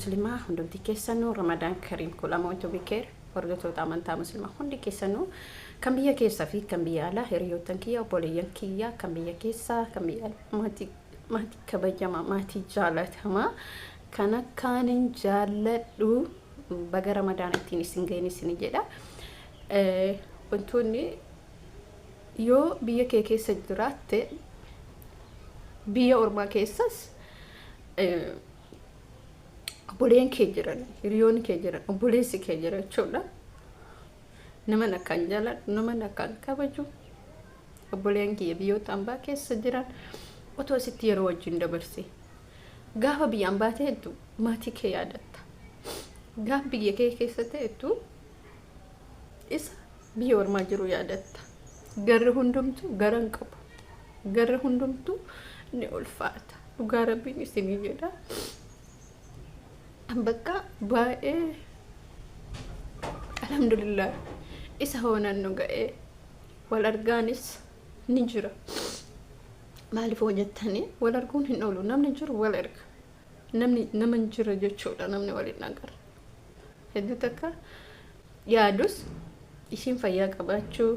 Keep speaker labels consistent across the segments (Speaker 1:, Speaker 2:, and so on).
Speaker 1: مسلمة هندوتي كيسانو رمضان كريم كل عام وانتم بخير وردتو تامنتا مسلمة هندي كيسانو كم بيا كيسا في كم بيا لا هريو تنكيا وبوليان كيا كم بيا كيسا كم بيا ماتي كبجما ماتي جالت هما كان جالدو بقى رمضان اتيني سنجيني سنجدا وانتوني يو بيا كيسا جرات بيا أورما كيساس Obboleen kee jiran hiriyoonni kee jiran obboleessi kee jira jechuudha. Nama nakkaan jaaladhu nama nakkaan kabaju obboleen kiyya biyyoota ambaa keessa jiran otoo sitti yeroo wajjin dabarse gaafa biyyaan baatee hedduu maatii kee yaadatta. Gaafa biyya kee keessa ta'ettu isa biyya ormaa jiru yaadatta. Garri hundumtu garan qabu. Garri hundumtu ni ulfaata. Dhugaa Rabbiin isinii jedha. بقى باي الحمد لله إسا هونا نوغا والأرغانيس نجرة مالي فوجتاني والأرغون هنولو نم نجر والأرغ نم نجر جوشولا نم نوالي نغر هدو تكا يادوس إشين فياك أباتشو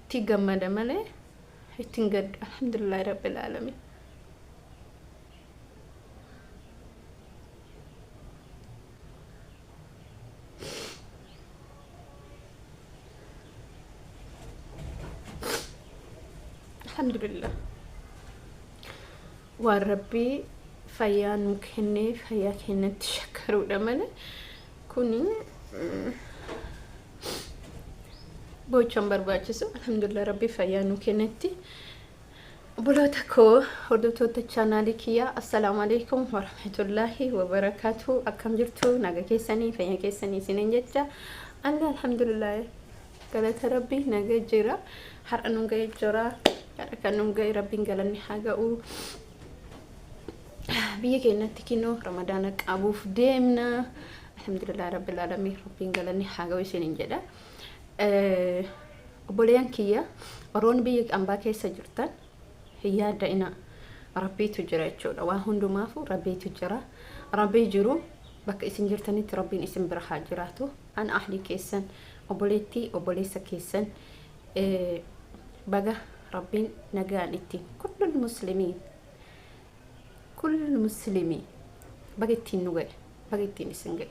Speaker 1: تيغم مدامالي هتنغد الحمد لله رب العالمين الحمد لله وربي فيان مكهني فيا كهنة تشكروا دمنا كوني بوچم برباچسو الحمد لله ربي فيان مكهنتي بلوتكو هردوتو تشانالي كيا السلام عليكم ورحمة الله وبركاته أكم جرتو ناغا كيساني فيا كيساني سننجتا أنا الحمد لله قالت ربي ناغا جيرا حرقنو غاي جرا كانوا جاي ربي قالني حاجة أو بيجي نتكينو رمضانك أبو فديمنا الحمد لله رب العالمين ربي قالني حاجة ويسين جدا أبوليان كيا أرون بيجي أمباكي سجرتان هي دائنا ربي تجرى تشولا وهندو مافو ربي تجرى ربي جرو بك اسم جرتني تربين اسم برخا جراتو أنا أحلي كيسن أبوليتي أبوليسا كيسن بقى ربين نجانتي كل المسلمين بقيتي نوجي بقيتي نسنجي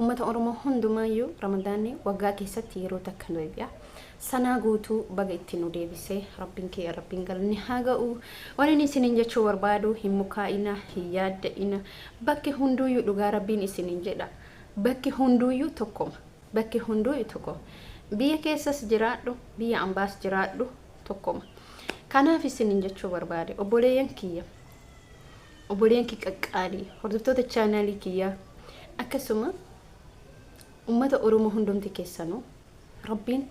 Speaker 1: وما تأرمو هندو مايو رمضاني وقاكي ستيرو تكنوي بيا سنة قوتو بقيتي نودي بسي ربين كي ربين قالني حاجة ولني سننجا شور بادو هم مكائنا هياد إنا بكي هندو يو لغا ربين سننجا دا بكي هندو يو تقوم بكي هندو يو تقوم بيا كيساس جرادو بيا أمباس جرادو tokkoma kanaaf isinin jechuu barbaade obboleeyyan kiyya qaqqaalii hordoftoota chaanaalii kiyya akkasuma ummata oromoo hundumti keessanuu rabbiin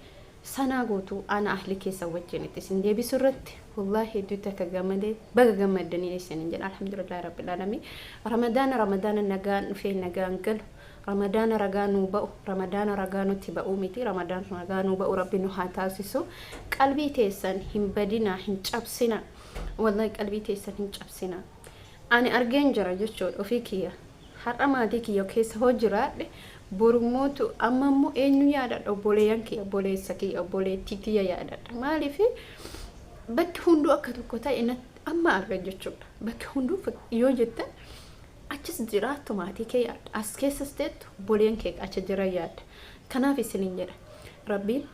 Speaker 1: sanaa guutuu ana ahli keessa wajjin itti isin deebisu irratti wallahi hedduu takka gammadee baga gammadanii isinin jedha alhamdulillahi rabbil alamin ramadaana nagaan dhufee nagaan galu رمضان رجانو بأو رمضان رجانو تبأو متي رمضان رجانو بأو ربنا هاتاسسو قلبي تيسن هم بدينا هم جابسنا والله قلبي تيسن هم جابسنا أنا أرجع جرا جشود وفيكيا حرام هذيك يوكيس هو جرا برموتو أمامو إنو يادا أو بوليان كي أو بولي سكي أو بولي تيتي يادا ما لي في بك هندو أكتر كتا إن أما أرجع جشود بك هندو يوجد أجلس جرات توماتي كياد أسكيس استيت بولين كيك أجلس جريات كنافي سنينجر ربي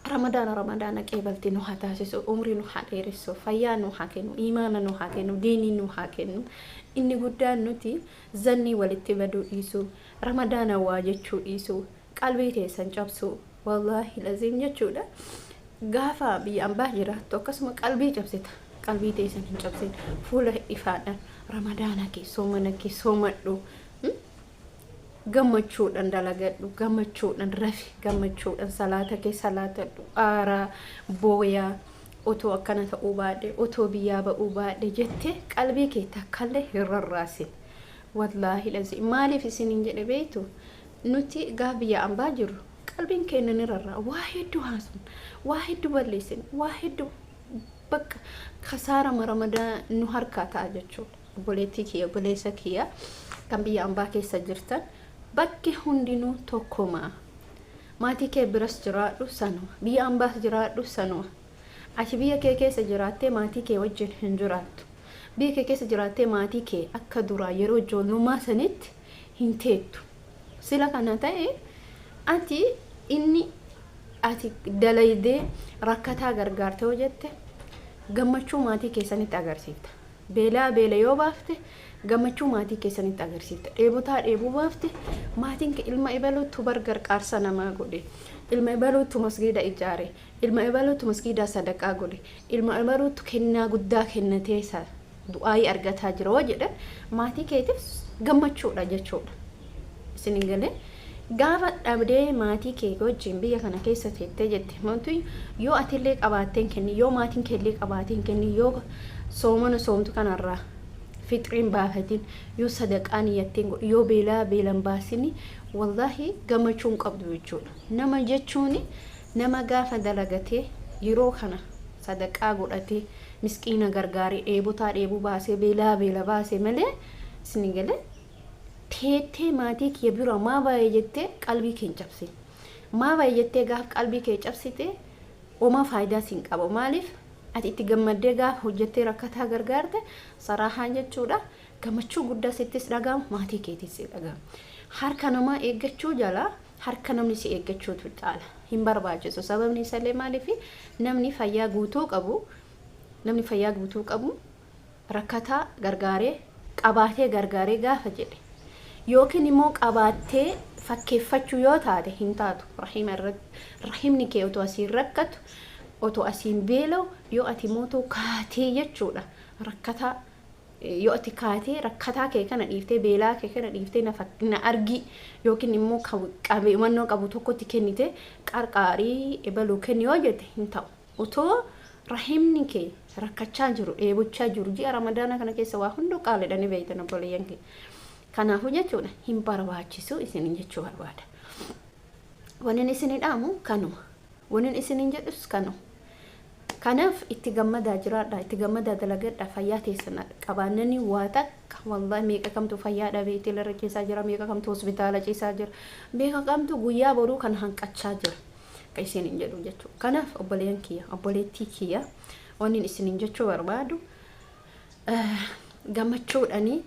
Speaker 1: رمضان كيبلتي نوحة تاسسو عمري نوحة تيرسو فيا نوحة كنو إيمان نوحة كنو ديني نوحة كنو إني قدان نتي زني والاتبادو إيسو رمضان واجتشو إيسو قلبي تيسان جابسو والله لازم يجو ده غافا بي أمباه جرات توقسم قلبي جابسيتا قلبي تيسان جابسين فوله إفادة رمضان كي سومدو gammachuudhaan dalagadhu gammachuudhaan rafi gammachuudhaan salaata kee salaatadhu aara booyaa otoo akkana ta'uu baadhe otoo biyyaa ba'uu baadhe jettee qalbii kee takkallee hin rarraasin wallaahi lazi maaliif isiniin jedhe beeytu nuti gaa biyya ambaa jiru qalbiin keenya ni rarraa waa hedduu haasun waa hedduu balleessin waa hedduu bakka khasaara ramadan nu harkaa ta'a jechuudha obboleettii kiyya obboleessa kiyya kan biyya ambaa keessa jirtan bakki hundinuu tokkuma. Maatii kee biras jiraadhu sanuma, biyya ambaas jiraadhu sanuma. Ati biyya kee keessa jiraattee maatii kee wajjin hin jiraattu. Biyya kee keessa jiraattee maatii kee akka duraa yeroo ijoollummaa sanitti hin teettu. Sila kana ta'e ati inni ati dalaydee rakkataa gargaartee hojjette gammachuu maatii keessanitti agarsiifta. Beela yoo baafte gammachuu maatii keessanitti agarsiifta. Dheebotaa dheebuu baafte maatiin ilma ibaluutu gargaarsa namaa godhe. Ilma ibaluutu masgiida ijaare. Ilma ibaluutu masgiida sadaqaa godhe. Ilma ibaluutu kennaa guddaa kennatee du'aayii argataa jira jedhan maatii keetiif gammachuudha jechuudha. Isin galee gaafa dhabdee maatii kee wajjin biyya kana keessa teettee jette wanti yoo atillee qabaatteen kenni yoo maatiin keellee qabaateen kenni yoo soomana soomtu kanarraa fixriin baafatiin yoo sadaqaan yatteen yoo beelan baasini wallahi gammachuun qabdu jechuudha. Nama jechuun nama gaafa dalagatee yeroo kana sadaqaa godhatee miskiina gargaaree dheebotaa dheebuu baasee beela baasee malee isin galee teettee maatii kee bira maa baay'ee jettee qalbii kee cabsite. Maa baay'ee jettee gaaf qalbii kee cabsite oma faayidaa siin qabu. Maaliif ati itti gammaddee gaaf hojjettee rakkataa gargaarte saraahaa jechuudha. Gammachuu guddaa sittis dhagahamu maatii keetis dhagahamu. Harka namaa eeggachuu jala harka namni si eeggachuutu caala. Hin barbaachisu. Sababni isaallee maaliif namni fayyaa guutuu qabu rakkataa gargaaree qabaatee gargaaree gaafa jedhe yookiin immoo qabaatee fakkeeffachuu yoo taate hin taatu. Rahimni kee otoo asiin rakkatu otoo asiin beela'u yoo ati mootuu kaatee jechuudha. Rakkataa yoo ati kaatee rakkataa kee kana dhiiftee beelaa kee kana dhiiftee na argi yookiin immoo qabannoo qabu tokkotti kennite qarqaarii ebaluu kenni yoo jette hin ta'u. Otoo rahimni kee rakkachaa jiru dheebochaa jiru ji'a ramadaana kana keessa waa hunduu qaaliidhaan beeytan obboleeyyan kee. Kanaafuu jechuudha hin barbaachisu isinin jechuu barbaada. Wanni isinin dhaamu kanuma. Wanni isinin jedhus kanuma. Kanaaf itti gammadaa jiraadha, itti gammadaa dalagadha, fayyaa teessan qabaannani waa takka wallahi meeqa kamtu fayyaa dhabee itti irra ciisaa jira, meeqa kamtu hospitaala ciisaa jira, meeqa kamtu guyyaa boruu kan hanqachaa jira. Ka isinin jedhu jechuudha. Kanaaf obboleeyyan kiyya, obboleettii kiyya wanni isinin jechuu barbaadu gammachuudhani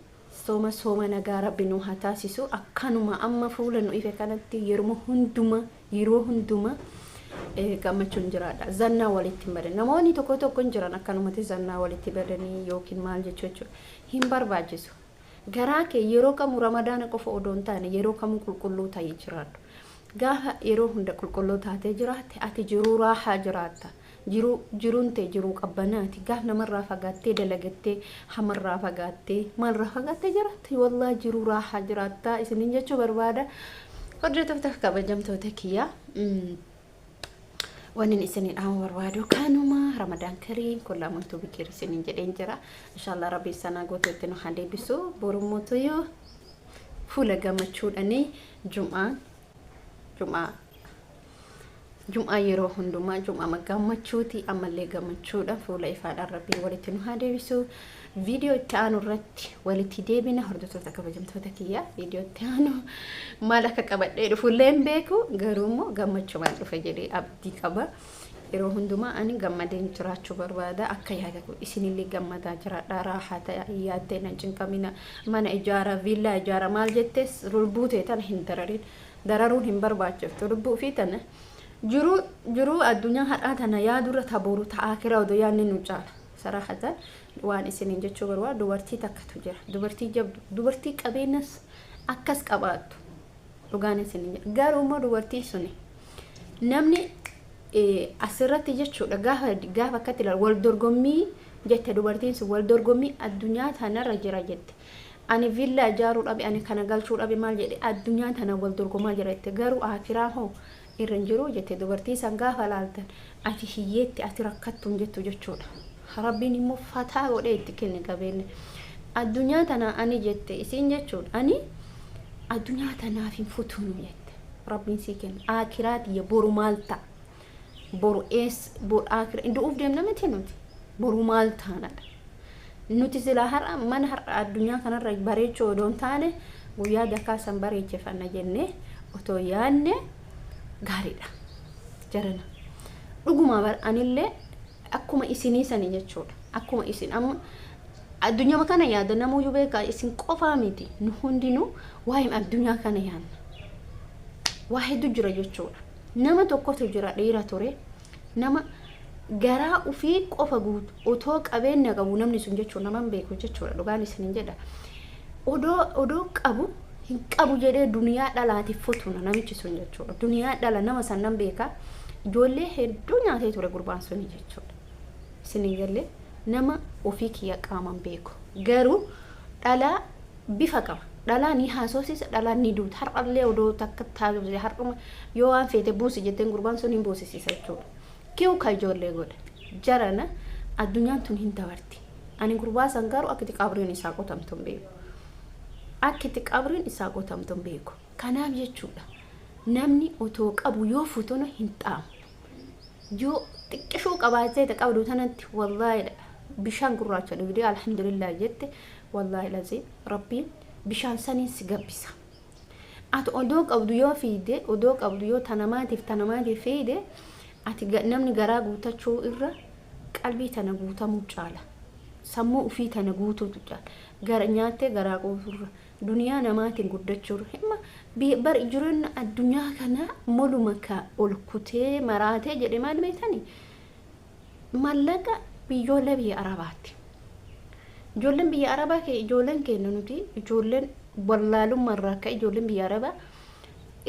Speaker 1: sooma nagaa rabbi nu haa taasisu. Akkanuma amma fuula nu ife kanatti yeroo hunduma gammachuun jiraadha. Zannaa walitti hin badan. Namoonni tokko jiran akkanumatti zannaa walitti badanii yookiin maal jechuudha hin barbaachisu. Garaa kee yeroo kamuu ramadaana qofa odoo hin taane yeroo kamuu qulqulluu ta'ee jiraadhu. Gaafa yeroo hunda qulqulluu taatee jiraatte ati jiruu raahaa jiraatta. Jiruun tee jiruu qabbanaati. Gaaf namarraa fagaattee dalagattee hamarraa fagaattee maalirraa fagaattee jiraatte wallahi jiruu raahaa jiraatta isinin jechuu barbaada. Hordoftoota kabajamtoota kiyya wanni isinin dhaamu barbaadu kanuma. Ramadaan kariim kullaa multuu bikiir isinin jedheen jira. Inshallah rabbi sanaa gooteetti nu haa deebisu. Borumootu yoo fuula gammachuudhanii Jum'aa yeroo hundumaa Jum'aa gammachuuti ammallee gammachuudha. Fuula ifaadhaan rabbii walitti nu haa deebisu. Viidiyoo itti aanu irratti walitti deebina. Hordoftoota kabajamtoota kiyya viidiyoo itti aanu maal akka qabadhee dhufullee hin beeku garuu immoo gammachuudhaan dhufe jedhee abdii qaba. Yeroo hundumaa ani gammadeen jiraachuu barbaada. Akka yaada isinillee gammadaa jiraadha. Raahaa ta'e yaaddee na cinqamina. Mana ijaara viillaa ijaara maal jettes rulbuutee tana hin dararuun hin barbaachiftu. Lubbuu fi tana jiruu addunyaa hadhaa tana yaadurra taboru ta'aa kira odoo yaadni nu caala. Sarahatan waan isinin jechuu barbaadu dubartii takkatu jira. Dubartii jabdu, dubartii qabeenyas akkas qabaattu. Dhugaan isinin jedha. Garuu immoo dubartii suni namni asirratti jechuudha gaafa akkatti ilaalu wal dorgommii jette dubartiin sun wal dorgommii addunyaa tanarra jira jette. Ani villa ijaaruu dhabe ani kana galchuu dhabe maal jedhe addunyaa tana wal dorgomaa jira jette. Garuu akiraa hoo irra hin jiru jette dubartii san gaafa laaltan ati hiyyeetti ati rakkattuun jettu jechuudha. Rabbiin immoo fataa godhee itti kenne qabeenya. Addunyaa tana ani jette isin jechuudha. Ani addunyaa tanaaf hin futuunu jette. Rabbiin sii kenna. Akiraati ya boru maal ta'a. Boru akira induuf deemna miti nuti. Boru maal taanadha. Nuti silaa har'a mana har'a addunyaa kanarra bareechoo odoon taane guyyaa dakaa san bareechifannaa jennee otoo yaanne gaariidha jarana dhuguma bar anillee akkuma isinii sanii jechuudha akkuma isin amma addunyaa kana yaada namuyyuu beekaa isin qofaa miti nu hundinuu waa'ee addunyaa kana yaadna waa hedduu jira jechuudha nama tokkotu jira dhiira ture nama garaa ufii qofa guutu otoo qabeenya qabu namni sun jechuudha nama beeku jechuudha dhugaan isiniin jedha odoo qabu hin qabu jedhee duniyaa dhalaatiif fotuna namichi sun jechuudha duniyaa dhala nama sannan beekaa ijoollee hedduu nyaatee ture gurbaan suni jechuudha isiniin galle nama ofii kiyya qaaman beeku garuu dhalaa bifa qaba dhalaa ni haasofsiisa dhalaa ni duuta har'allee odoo takka taa'ee har'uma yoo waan feete buusi jetteen gurbaan sun hin buusisiisa jechuudha kiu ka ijoollee godha jarana addunyaan tun hin dabarti ani gurbaa san garuu akkati qabriin isaa qotamtuun beeku akkati qabriin isaa qotamtuun beeku kanaaf jechuudha namni otoo qabu yoo futuna hin xaamu yoo xiqqishuu qabaatee qabdu tanatti wallahi bishaan gurraacha dhugdee alhamdulillah jette wallahi lazii rabbiin bishaan saniin si gabbisa ati odoo qabdu yoo fiide odoo qabdu yoo tanamaatiif fiide ati namni garaa guutachuu irra qalbii tana guutamuu caala sammuu ufii tana guutuutu caala gara nyaattee garaa guuturra duniyaa namaatiin guddachuu himma bar jireenya addunyaa kana molumaka ol kutee maraatee jedhe maal beektanii mallaqa biyyoolee biyya arabaatti ijoolleen biyya arabaa kee ijoolleen keenya nuti ijoolleen wallaalummaarraa akka ijoolleen biyya arabaa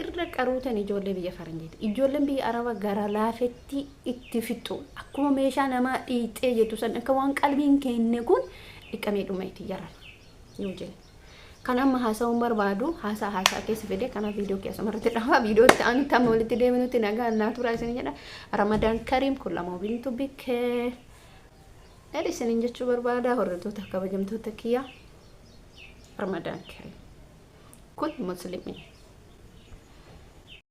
Speaker 1: irra qaruutan ijoollee biyya faranjiiti ijoolleen biyya arabaa gara laafetti itti fixu akkuma meeshaa namaa dhiixee jettu san akka waan qalbiin keenne kun dhiqamee dhuma itti jaran yoo jenna kan amma haasa'uun barbaadu haasaa keessa fide kana viidiyoo keessa marratti dhawa viidiyoo ta'an tamma walitti deebinutti nagaa naaturaa isin jedha ramadaan kariim kullama bintu bikkee Dari senin jechuu barbaada hordoftoota kabajamtoota kiyya Ramadaan Kariim kun muslimiin